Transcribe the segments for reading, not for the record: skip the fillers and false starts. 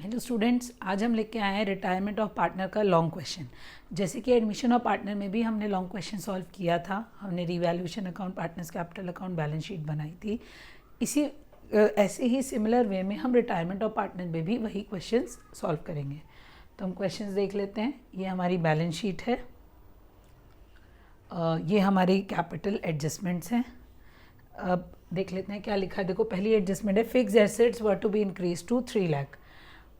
Hello students, आज हम लेके आए हैं रिटायरमेंट ऑफ पार्टनर का लॉन्ग क्वेश्चन। जैसे कि एडमिशन ऑफ पार्टनर में भी हमने लॉन्ग क्वेश्चन सॉल्व किया था, हमने revaluation account, partners capital account, balance sheet बनाई थी। इसी ऐसे ही सिमिलर वे में हम रिटायरमेंट ऑफ पार्टनर में भी वही क्वेश्चंस सॉल्व करेंगे। तो हम क्वेश्चंस देख लेते हैं। ये हमारी बैलेंस शीट है, ये हमारी कैपिटल एडजस्टमेंट्स हैं। अब देख लेते हैं क्या लिखा है। देखो, पहली एडजस्टमेंट है, fix assets were to be increase to 3 lakh.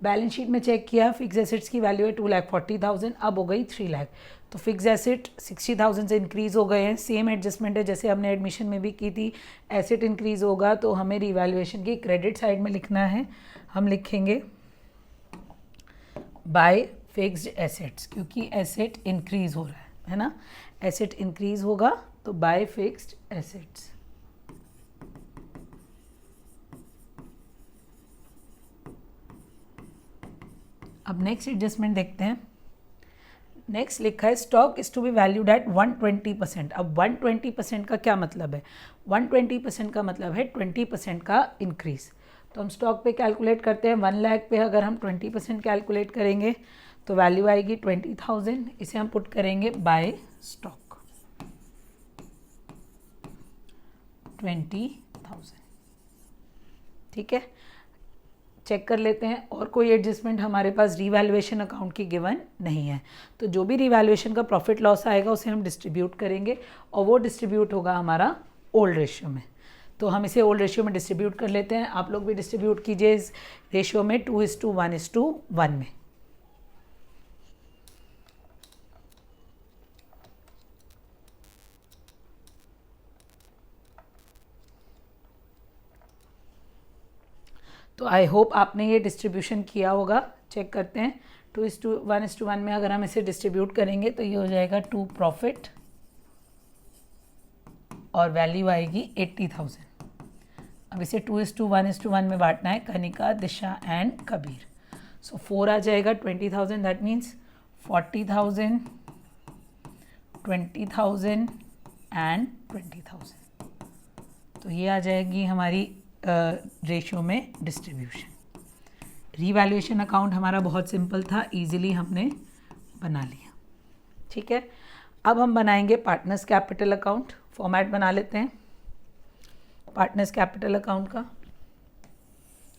Balance sheet में चेक किया, फिक्स एसेट्स की वैल्यू है 2,40,000, अब हो गई 3 लाख। तो फिक्स एसेट 60,000 से इंक्रीज़ हो गए हैं। सेम एडजस्टमेंट है जैसे हमने एडमिशन में भी की थी। एसेट इंक्रीज़ होगा तो हमें रिवैल्यूएशन की क्रेडिट साइड में लिखना है। हम लिखेंगे बाय फिक्स्ड एसेट्स, क्योंकि एसेट इंक्रीज़ हो रहा है ना। एसेट इंक्रीज़ होगा तो बाय फिक्स्ड एसेट्स। अब नेक्स्ट एडजस्टमेंट देखते हैं। नेक्स्ट लिखा है stock is to be valued at 120%। अब 120% का क्या मतलब है? 120% का मतलब है 20% का इंक्रीज। तो हम स्टॉक पे कैलकुलेट करते हैं। 1 लाख पे अगर हम 20% कैलकुलेट करेंगे तो वैल्यू आएगी 20,000। इसे हम पुट करेंगे बाय स्टॉक 20,000। ठीक है, चेक कर लेते हैं और कोई एडजस्टमेंट हमारे पास रिवैल्यूएशन अकाउंट की गिवन नहीं है। तो जो भी रिवैल्यूएशन का प्रॉफिट लॉस आएगा उसे हम डिस्ट्रीब्यूट करेंगे और वो डिस्ट्रीब्यूट होगा हमारा ओल्ड रेशियो में। तो हम इसे ओल्ड रेशियो में डिस्ट्रीब्यूट कर लेते हैं। आप लोग भी डिस्ट्रीब्यूट कीजिए इस रेशियो में 2:1:1 में। तो आई होप आपने ये डिस्ट्रीब्यूशन किया होगा। चेक करते हैं। 2:1:1 में अगर हम इसे डिस्ट्रीब्यूट करेंगे तो ये हो जाएगा 2 प्रॉफिट और वैल्यू आएगी 80,000। अब इसे 2:1:1 में बांटना है, कनिका, दिशा एंड कबीर। सो 4 आ जाएगा 20,000, दैट मीन्स 40,000, 20,000 एंड 20,000। तो ये आ जाएगी हमारी रेशियो में डिस्ट्रीब्यूशन। रीवैल्यूएशन अकाउंट हमारा बहुत सिंपल था, इजीली हमने बना लिया। ठीक है, अब हम बनाएंगे पार्टनर्स कैपिटल अकाउंट। फॉर्मेट बना लेते हैं पार्टनर्स कैपिटल अकाउंट का।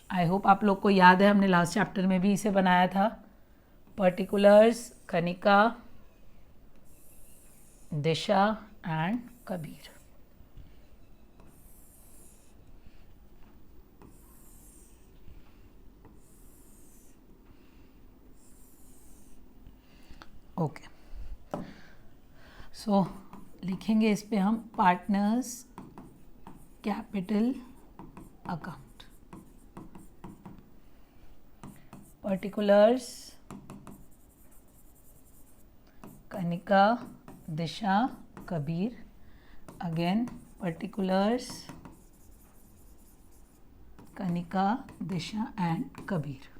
आई होप आप लोग को याद है, हमने लास्ट चैप्टर में भी इसे बनाया था। Particulars, Kanika, Disha and Kabir. Okay, so लिखेंगे इस पे हम partners capital account. Particulars, Kanika, Disha, Kabir. Again particulars, Kanika, Disha and Kabir.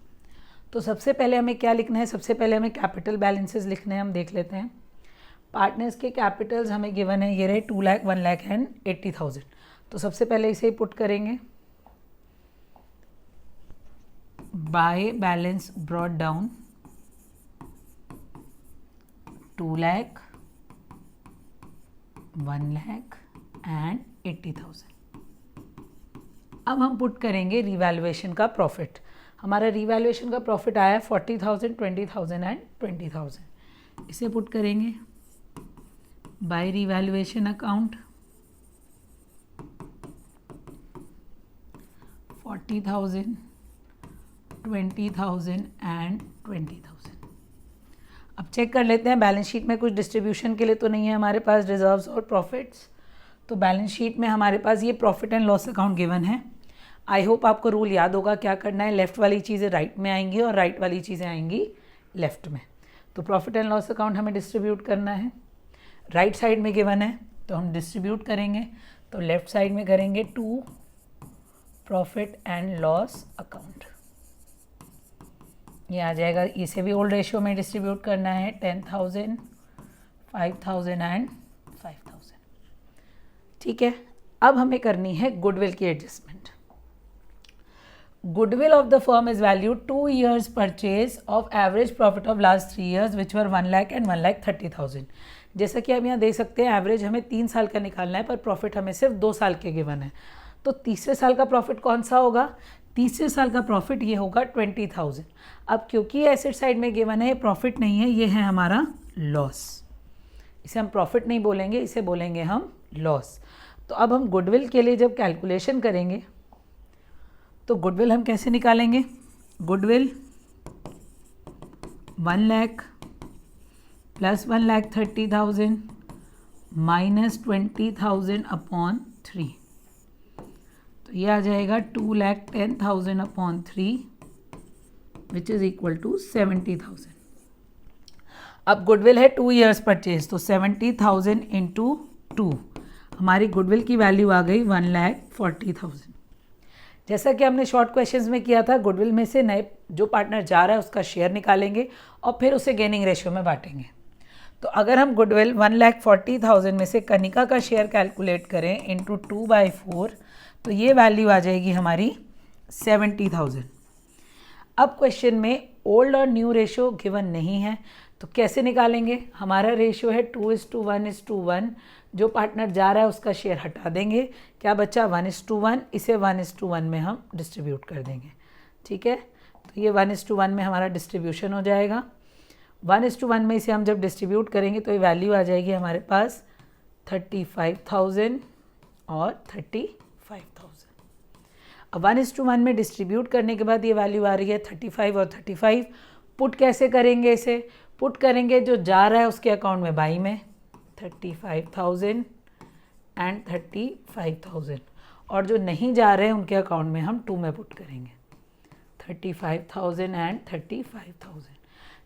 तो सबसे पहले हमें क्या लिखना है? सबसे पहले हमें कैपिटल बैलेंसेस लिखने हैं। हम देख लेते हैं। पार्टनर्स के कैपिटल्स हमें गिवन है, ये रहे 2 लाख, 1 लाख एंड 80,000। तो सबसे पहले इसे ही पुट करेंगे by balance brought down 2 lakh, 1 lakh and 80,000। अब हम पुट करेंगे रिवैल्यूएशन का प्रॉफिट। हमारा रिवैल्यूएशन का प्रॉफिट आया 40,000, 20,000 एंड 20,000। इसे पुट करेंगे बाय रिवैल्यूएशन अकाउंट 40,000, 20,000 एंड 20,000। अब चेक कर लेते हैं बैलेंस शीट में कुछ डिस्ट्रीब्यूशन के लिए तो नहीं है हमारे पास रिजर्व्स और प्रॉफिट्स। तो बैलेंस शीट में हमारे पास ये profit and loss account given है। आई होप आपको रूल याद होगा क्या करना है। लेफ़्ट वाली चीज़ें राइट में आएंगी और राइट वाली चीज़ें आएंगी लेफ़्ट में। तो प्रॉफिट एंड लॉस अकाउंट हमें डिस्ट्रीब्यूट करना है। राइट साइड में गिवन है तो हम डिस्ट्रीब्यूट करेंगे। तो लेफ़्ट साइड में करेंगे 2 प्रॉफिट एंड लॉस अकाउंट। ये आ जाएगा। इसे भी ओल्ड रेशियो में डिस्ट्रीब्यूट करना है। 10,000, 5,000 एंड 5,000। ठीक है, अब हमें करनी है गुडविल की adjustment. Goodwill of the firm is value 2 years purchase of average profit of last 3 years which were 1 lakh and 1,30,000। जैसा कि आप यहाँ देख सकते हैं एवरेज हमें 3 साल का निकालना है पर प्रॉफिट हमें सिर्फ 2 साल के गिवन है। तो तीसरे साल का प्रॉफिट कौन सा होगा? तीसरे साल का प्रॉफिट ये होगा 20,000। अब क्योंकि एसेट साइड में गिवन है, ये प्रॉफिट नहीं है, ये है हमारा लॉस। इसे हम प्रॉफिट नहीं बोलेंगे, इसे बोलेंगे हम लॉस। तो अब हम गुडविल के लिए जब कैलकुलेशन करेंगे तो गुडविल हम कैसे निकालेंगे? Goodwill 1 lakh plus 1,30,000 minus 20,000 upon 3, तो ये आ जाएगा 2,10,000 upon 3 which is equal to 70,000। अब गुडविल है 2 years परचेज, तो 70,000 इंटू 2, हमारी गुडविल की वैल्यू आ गई 1,40,000। जैसा कि हमने शॉर्ट क्वेश्चंस में किया था, गुडविल में से नए जो पार्टनर जा रहा है उसका शेयर निकालेंगे और फिर उसे गेनिंग रेशियो में बांटेंगे। तो अगर हम गुडविल 1,40,000 में से कनिका का शेयर कैलकुलेट करें इंटू 2/4, तो ये वैल्यू आ जाएगी हमारी 70,000। अब क्वेश्चन में ओल्ड और न्यू रेशियो गिवन नहीं है, तो कैसे निकालेंगे? हमारा रेशियो है 2:1:1, जो पार्टनर जा रहा है उसका शेयर हटा देंगे, क्या बचा 1:1, इसे 1:1 में हम डिस्ट्रीब्यूट कर देंगे। ठीक है, तो ये 1:1 में हमारा डिस्ट्रीब्यूशन हो जाएगा। 1:1 में इसे हम जब डिस्ट्रीब्यूट करेंगे तो ये वैल्यू आ जाएगी हमारे पास 35,000 और 35,000। अब 1:1 में डिस्ट्रीब्यूट करने के बाद ये वैल्यू आ रही है 35 और 35। पुट कैसे करेंगे? इसे पुट करेंगे जो जा रहा है उसके अकाउंट में बाई में 35,000 एंड 35,000, और जो नहीं जा रहे हैं उनके अकाउंट में हम 2 में पुट करेंगे 35,000 एंड 35,000।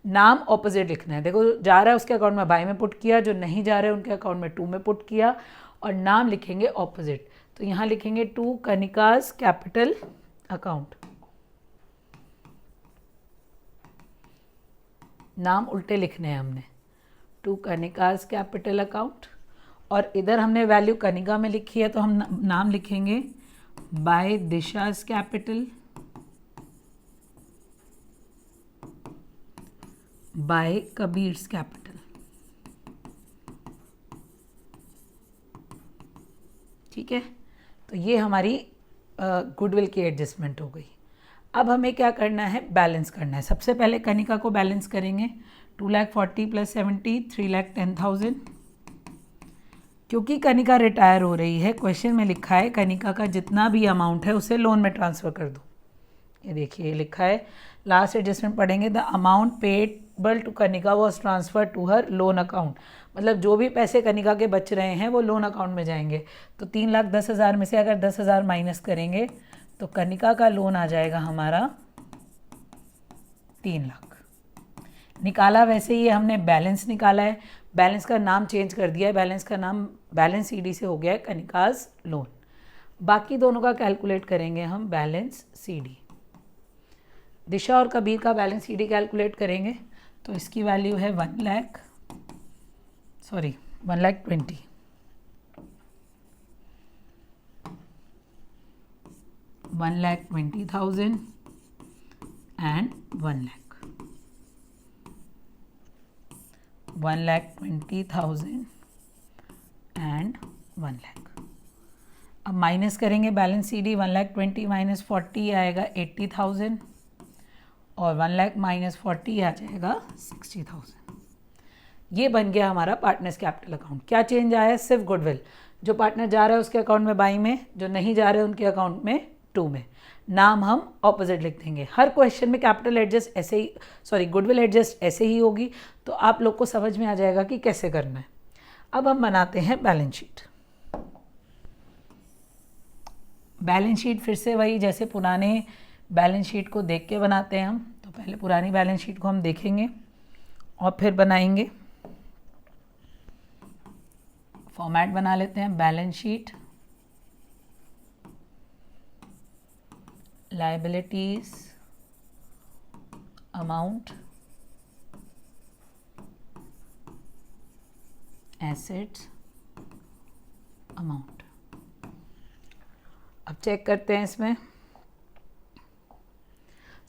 नाम ऑपोजिट लिखना है। देखो, जो जा रहा है उसके अकाउंट में बाई में पुट किया, जो नहीं जा रहे हैं उनके अकाउंट में 2 में पुट किया, और नाम लिखेंगे ऑपोजिट। तो यहाँ लिखेंगे 2 कनिकाज कैपिटल अकाउंट, नाम उल्टे लिखने हैं हमने, 2 कनिकाज कैपिटल अकाउंट, और इधर हमने वैल्यू कनिका में लिखी है तो हम नाम लिखेंगे by Disha's capital, by Kabir's capital. ठीक है, तो ये हमारी गुडविल की एडजस्टमेंट हो गई। अब हमें क्या करना है? बैलेंस करना है। सबसे पहले कनिका को बैलेंस करेंगे, 2,40,000 प्लस 70, 3,10,000। क्योंकि कनिका रिटायर हो रही है, क्वेश्चन में लिखा है कनिका का जितना भी अमाउंट है उसे लोन में ट्रांसफ़र कर दो। ये देखिए लिखा है, लास्ट एडजस्टमेंट पढ़ेंगे, the amount payable to Kanika was transfer to her loan account. मतलब जो भी पैसे कनिका के बच रहे हैं वो लोन अकाउंट में जाएंगे। तो 3,10,000 में से अगर 10,000 माइनस करेंगे तो कनिका का लोन आ जाएगा हमारा 3 लाख। निकाला वैसे ही हमने बैलेंस निकाला है, बैलेंस का नाम चेंज कर दिया है, बैलेंस का नाम बैलेंस सीडी से हो गया है कनिकाज लोन। बाकी दोनों का कैलकुलेट करेंगे हम बैलेंस सीडी। दिशा और कबीर का बैलेंस सीडी कैलकुलेट करेंगे तो इसकी वैल्यू है 1,20,000 एंड 1 लाख, 1,20,000 एंड 1 लाख। अब माइनस करेंगे बैलेंस सीडी, 1,20,000 माइनस 40 आएगा 80,000, और 1 लाख माइनस 40 आ जाएगा 60,000। ये बन गया हमारा पार्टनर्स कैपिटल अकाउंट। क्या चेंज आया है? सिर्फ गुडविल। जो पार्टनर जा रहा है उसके अकाउंट में बाई में, जो नहीं जा रहे उनके अकाउंट में 2 में। नाम हम ऑपोजिट लिख देंगे। हर क्वेश्चन में कैपिटल एडजस्ट ऐसे ही, गुडविल एडजस्ट ऐसे ही होगी, तो आप लोग को समझ में आ जाएगा कि कैसे करना है। अब हम बनाते हैं बैलेंस शीट। बैलेंस शीट फिर से वही जैसे पुराने बैलेंस शीट को देख के बनाते हैं हम। तो पहले पुरानी बैलेंस शीट को हम देखेंगे और फिर बनाएंगे। फॉर्मेट बना लेते हैं, balance sheet, liabilities, amount, assets, amount. अब चेक करते हैं इसमें।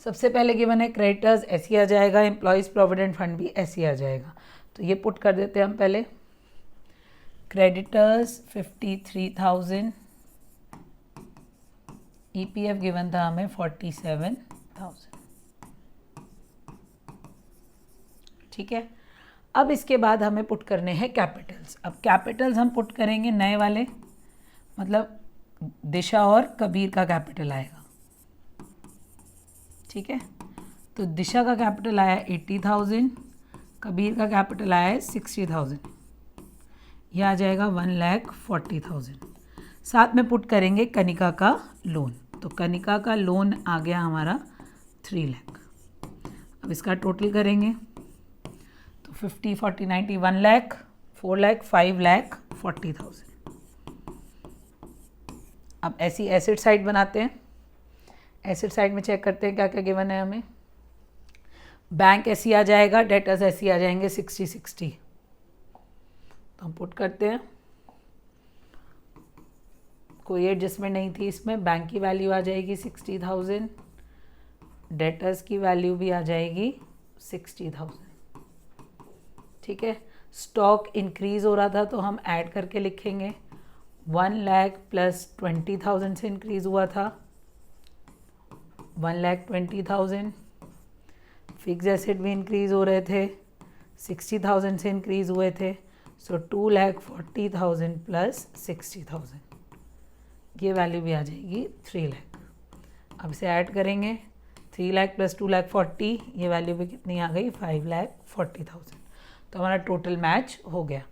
सबसे पहले गिवन है क्रेडिटर्स, ऐसे ही आ जाएगा, एम्प्लॉयज़ प्रोविडेंट फंड भी ऐसे ही आ जाएगा। तो ये पुट कर देते हैं हम पहले। क्रेडिटर्स 53,000, ईपीएफ गिवन था हमें 47,000। ठीक है, अब इसके बाद हमें पुट करने हैं कैपिटल्स। अब कैपिटल्स हम पुट करेंगे नए वाले, मतलब दिशा और कबीर का कैपिटल आएगा। ठीक है, तो दिशा का कैपिटल आया 80,000, कबीर का कैपिटल आया है 60,000, यह आ जाएगा 1,40,000। साथ में पुट करेंगे कनिका का लोन, तो कनिका का लोन आ गया हमारा 3 लाख। अब इसका टोटल करेंगे तो 50, 40, 90, 1 लाख, 4 लाख, 5,40,000। अब ऐसी एसेट साइड बनाते हैं। एसेट साइड में चेक करते हैं क्या क्या गिवन है हमें। बैंक ऐसी आ जाएगा, डेटर्स ऐसी आ जाएंगे 60-60। तो हम पुट करते हैं, कोई एडजस्टमेंट नहीं थी इसमें। बैंक की वैल्यू आ जाएगी 60,000, डेटर्स की वैल्यू भी आ जाएगी 60,000। ठीक है, स्टॉक इंक्रीज हो रहा था तो हम ऐड करके लिखेंगे। 1 लाख प्लस 20,000 से इंक्रीज हुआ था, 1,20,000। फिक्स एसेट भी इंक्रीज हो रहे थे, 60,000 से इंक्रीज हुए थे, सो 2,40,000 प्लस 60,000, ये वैल्यू भी आ जाएगी 3 लाख। अब इसे ऐड करेंगे, 3 लाख प्लस 2,40,000, ये वैल्यू भी कितनी आ गई 5,40,000। तो हमारा टोटल मैच हो गया।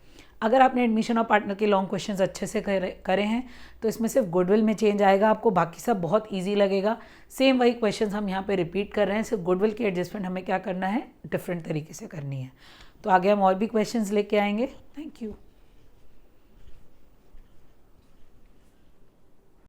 अगर आपने एडमिशन और पार्टनर के लॉन्ग क्वेश्चंस अच्छे से करे हैं तो इसमें सिर्फ गुडविल में चेंज आएगा, आपको बाकी सब बहुत इजी लगेगा। सेम वही क्वेश्चंस हम यहाँ पे रिपीट कर रहे हैं, सिर्फ गुडविल की एडजस्टमेंट हमें क्या करना है, डिफरेंट तरीके से करनी है। तो आगे हम और भी क्वेश्चंस लेके आएंगे। Thank you.